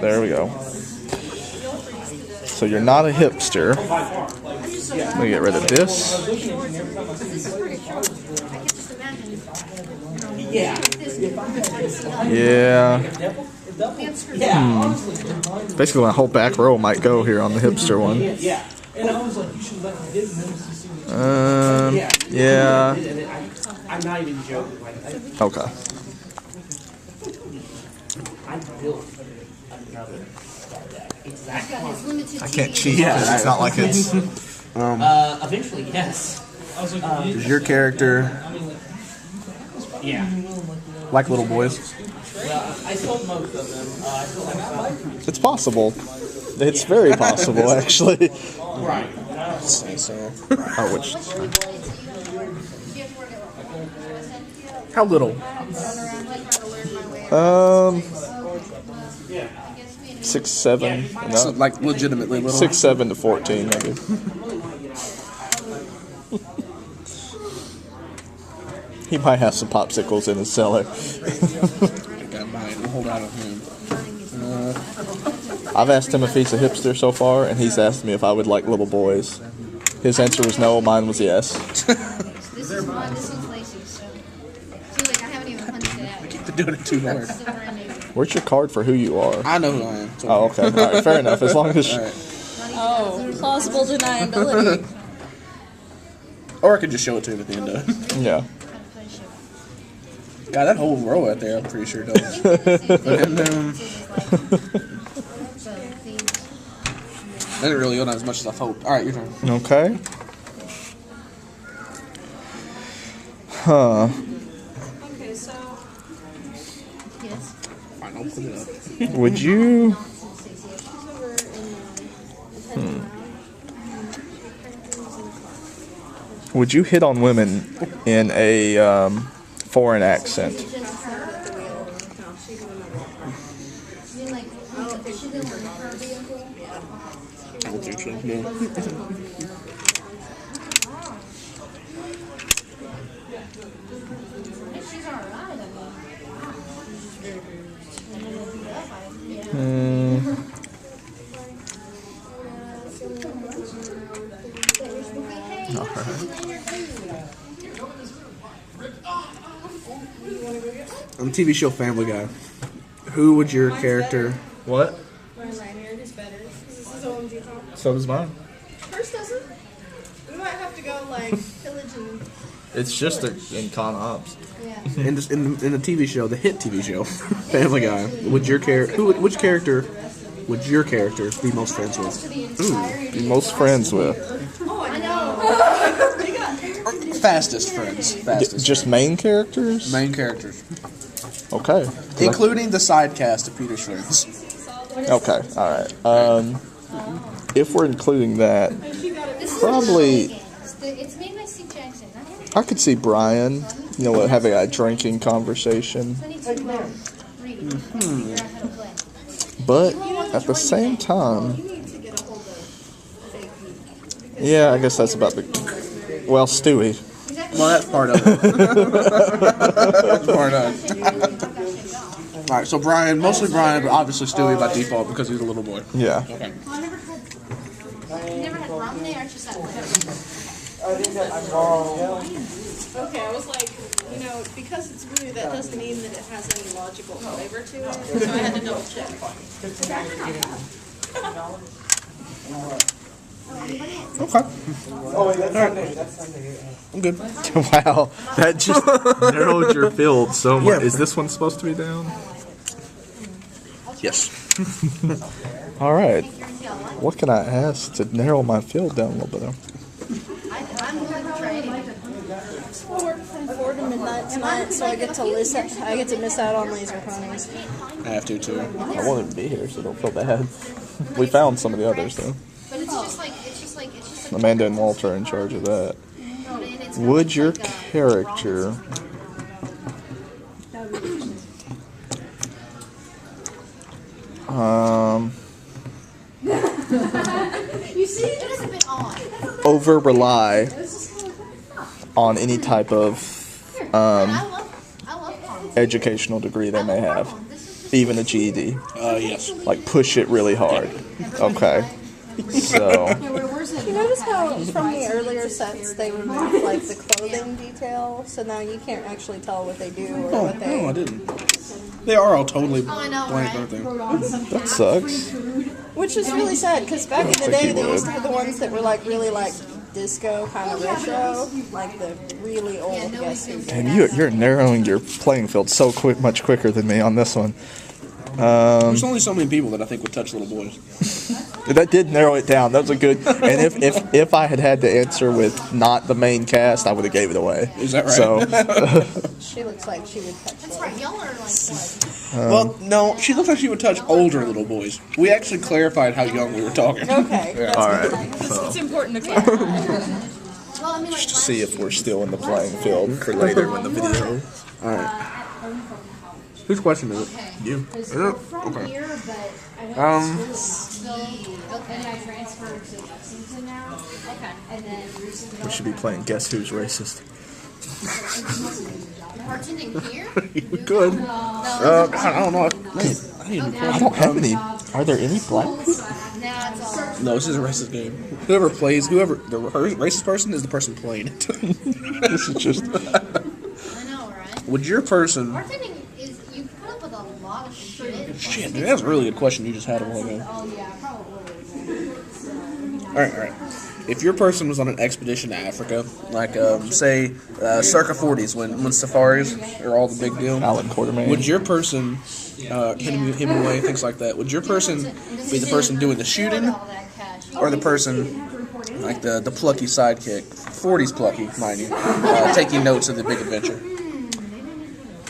There we go. So you're not a hipster. Let me get rid of this. Yeah. Basically, my whole back row might go here on the hipster one. Yeah. I'm not even joking. Okay. I can't cheat. Yeah, It's not like it's. Eventually, yes. Does your character Yeah. like little boys? I sold most of them. I feel like It's possible. It's very possible, actually. right. Say so. Oh, which? How little? 6, 7. So, No, like legitimately little. 6, 7 to 14, maybe. He might have some popsicles in his cellar. I got mine. We'll hold out on him. I've asked him if he's a hipster so far, and he's asked me if I would like little boys. His answer was no, mine was yes. This is one, this one's Lacey, so. See, like, I haven't even punched it out. You're doing it too hard. Still brand new. Where's your card for who you are? I know who I am. So Oh, okay. All right, fair enough. As long as... All right. Oh, plausible deniability. Or I could just show it to him at the end of it. Yeah. God, that whole row out there, I'm pretty sure does. And, I didn't really own as much as I hoped. All right, your turn. Okay. Huh. Okay, so Yes. Fine, I'll put it up. Would you... Would you hit on women in a foreign accent? You mean, like, she didn't want her vehicle? I don't think so. No. She's alright, I mean. On the TV show Family Guy, who would your character... What? mine's right here. It's better. This is OMG Tom. So does mine. Hers doesn't. We might have to go like pillage and. It's just in con ops. Yeah. In the TV show, the hit TV show, Family Guy, would your which character would your character be most friends with? Be most friends with. Oh, I know. Fastest friends. Fastest. Just main characters? Main characters, Okay. including the side cast of Peter's friends. Okay, alright. If we're including that, This is Probably- It's made by Steve Jackson. I could see Brian, having a drinking conversation. I need to read it. Figure out how to play. But at the same time, yeah, I guess that's about the. Well, Stewie. Well, that's part of it. That's part of it. All right, so Brian, mostly Brian, but obviously Stewie by default because he's a little boy. Yeah. Okay. Well, I never had rum there, or just that one? Okay, I was like, because it's blue, that doesn't mean that it has any logical flavor to it. So I had to double check. Okay. I'm good. Wow, that just narrowed your field so much. Is this one supposed to be down? Yes. All right. What can I ask to narrow my field down a little bit? I'm willing to try anything. I work from 4 to midnight tonight, so I get to miss out on Laser Ponies. I have to too. I won't even be here, so don't feel bad. We found some of the others though. But it's just like Amanda and Walter are in charge of that. and it's Would your like a- character You see, it is a bit odd. over rely on any type of I love educational degree they may have? This is even a GED? Yes. Like push it really hard. Okay. So You notice how from the earlier sets they removed like the clothing detail, so now you can't actually tell what they do or Oh, what they. no, I didn't. They are all totally I know, blank, right? aren't they? that sucks. Which is really sad because back in the think day you they would. used to have the ones that were like really like disco kind of retro, like the really old Guess Who. And you're narrowing your playing field so quick, much quicker than me on this one. There's only so many people that I think would touch little boys. That did narrow it down. That was a good. And if I had to answer with not the main cast, I would have gave it away. Is that right? So She looks like she would touch That's those. right. Y'all are like what? Well, no, she looks like she would touch older little boys. We actually clarified how young we were talking. Okay. that's all good. right. It's important to clarify. Well, I mean, like To see if we're still in the playing field for later when the video. All right. Whose question is it? You. Is it? Okay. Here, but I went Um, to school, and I transferred to Lexington now. Okay. And then recently We should be playing Guess Who's Racist. bartending here? we could. God, I don't know. I don't have any. Are there any black people? Nah, it's all. No, this is a racist game. Whoever the racist person is the person playing it. This is just. I know, right? Would your person? Bartending is you put up with a lot of shit. Shit, dude, that's a really good question you just had a while ago. oh yeah, probably. All right. If your person was on an expedition to Africa, like say circa 40s when safaris are all the big deal, Alan Quartermain. would your person him away, things like that? Would your person be the person doing the shooting, All that cash. or the person like the plucky sidekick, 40s plucky, mind you, taking notes of the big adventure?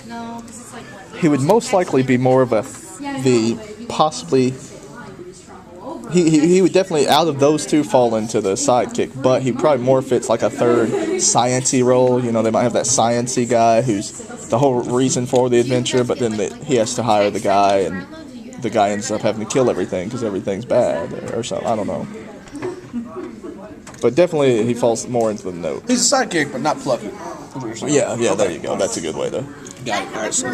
No, because it's like what? He would most likely be more of the possibly. He would definitely, out of those two, fall into the sidekick, but he probably more fits like a third science-y role. You know, they might have that science-y guy who's the whole reason for the adventure, but then he has to hire the guy, and the guy ends up having to kill everything because everything's bad or something. I don't know. But definitely he falls more into the note. He's a sidekick, but not plucky. That's what you're saying. Yeah, there you go. That's a good way to. Got it. All right, so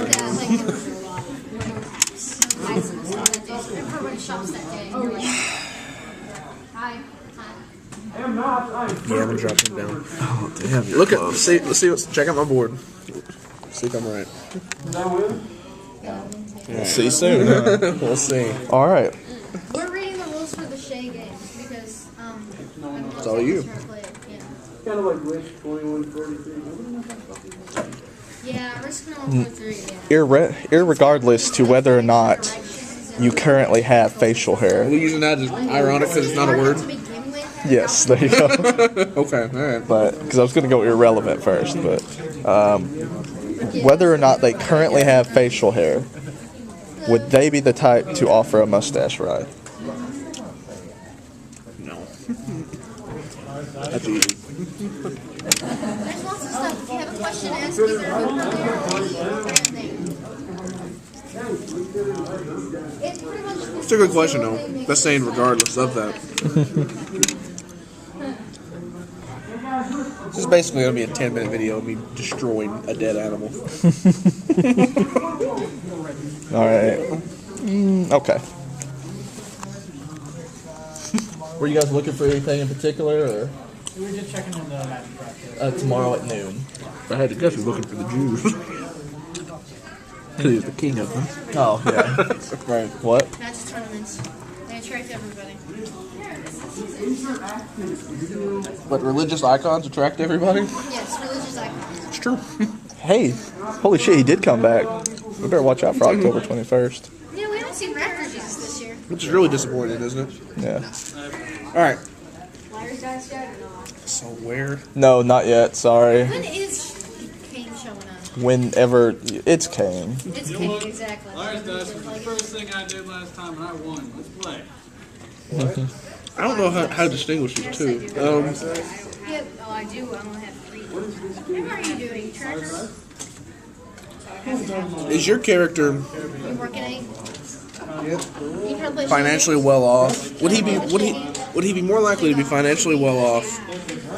Everybody shops that day. and you're like, Hi. Hi. yeah, I'm gonna drop him down. Oh damn! Look at let's see check out my board. See if I'm right. We'll see soon. We'll see. All right. We're reading the rules for the Shay game because It's all you. Kind of like Wish 2143. Yeah, risk 143. Yeah. Irregardless to whether or not you currently have facial Are hair. we using that as ironic because it's not a word? To begin with, Yes, there you go. Okay, all right. But because I was going to go irrelevant first, but whether or not they currently have facial hair, would they be the type to offer a mustache ride? No. That's easy. there's lots of stuff. If you have a question, ask either It's pretty much. It's a good question though. That's saying regardless of that. This is basically gonna be a 10-minute video of me destroying a dead animal. All right. Okay. Were you guys looking for anything in particular, or We were just checking on the magic practice. tomorrow at noon? If I had to guess, he's looking for the Jews. Because he's the king of them. Oh yeah. Right. What? Magic tournaments. They attract everybody. But religious icons attract everybody? Yes, religious icons. It's true. Hey, holy shit! He did come back. We better watch out for October 21st. Yeah, we haven't seen Raptor Jesus this year. Which is really disappointing, isn't it? Yeah. Alright. Larry guys yet or not? So where? No, not yet. Sorry. When is Kane showing up? Whenever it's Kane. It's Kane, exactly. Lars does the first thing I did last time and I won. Let's play. I don't know how to distinguish these two. Yeah, oh, I do. I only have 3. How are you doing, Tracker? Is your character You working 8? You probably financially well off? Would he be more likely to be financially well off,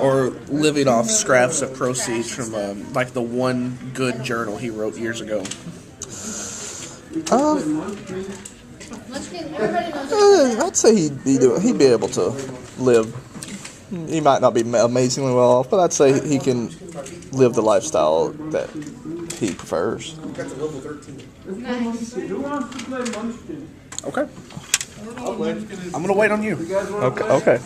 or living off scraps of proceeds from like the one good journal he wrote years ago? Munchkin, everybody knows. I'd say he'd be able to live. He might not be amazingly well off, but I'd say he can live the lifestyle that he prefers. Nice. Who wants to play Munchkin? Okay. I'm gonna wait on you. Okay.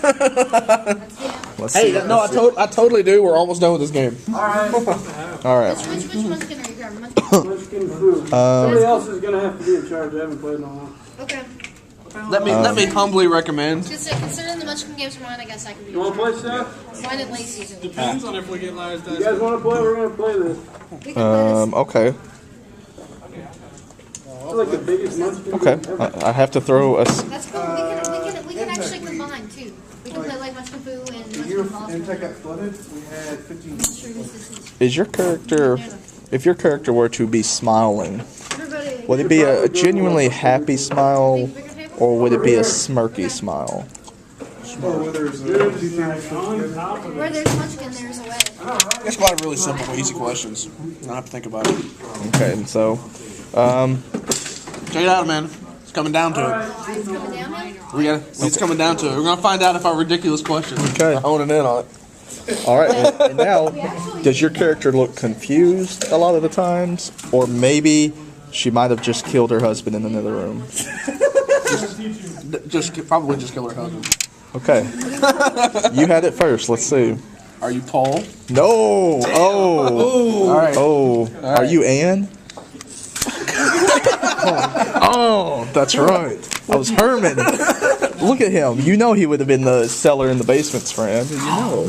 Let's Hey, see. no, I totally do. We're almost done with this game. Alright. All right. Which Munchkin are you grabbing? Munchkin. Munchkin food. Somebody else is gonna have to be in charge. I haven't played in a while. Okay. Let me humbly recommend. Considering the Munchkin games are mine, I guess I can be. You wanna play, Seth? Mine in late season. Depends on if we get last dice. You guys wanna play? We're gonna play this. We can play this. Okay. It's like the biggest Munchkin Okay. game ever. I have to throw a. That's cool. We can actually combine too. We can play like Munchkin Foo and Munchkin Foster. got flooded, we had 15. I'm sure this is. Is your character, if your character were to be smiling, Everybody. would it be a genuinely happy smile, or would it be a smirky smile? Where there's On top of it. Where there's Munchkin, there's a way. It's a lot of really simple, easy questions. I don't have to think about it. Okay, and so, Check it out, man. It's coming down to it. It's coming down now. It's coming down to it. We're gonna find out if our ridiculous questions. Okay. I own it in on it. all right, and now, does your character look confused a lot of the times, or maybe she might have just killed her husband in another room? Probably just kill her husband. Okay, you had it first. Let's see. Are you Paul? No. Oh. All right. Oh. Are you Anne? Oh, that's right. I was Herman. Look at him. You know he would have been the cellar in the basement's friend. You know.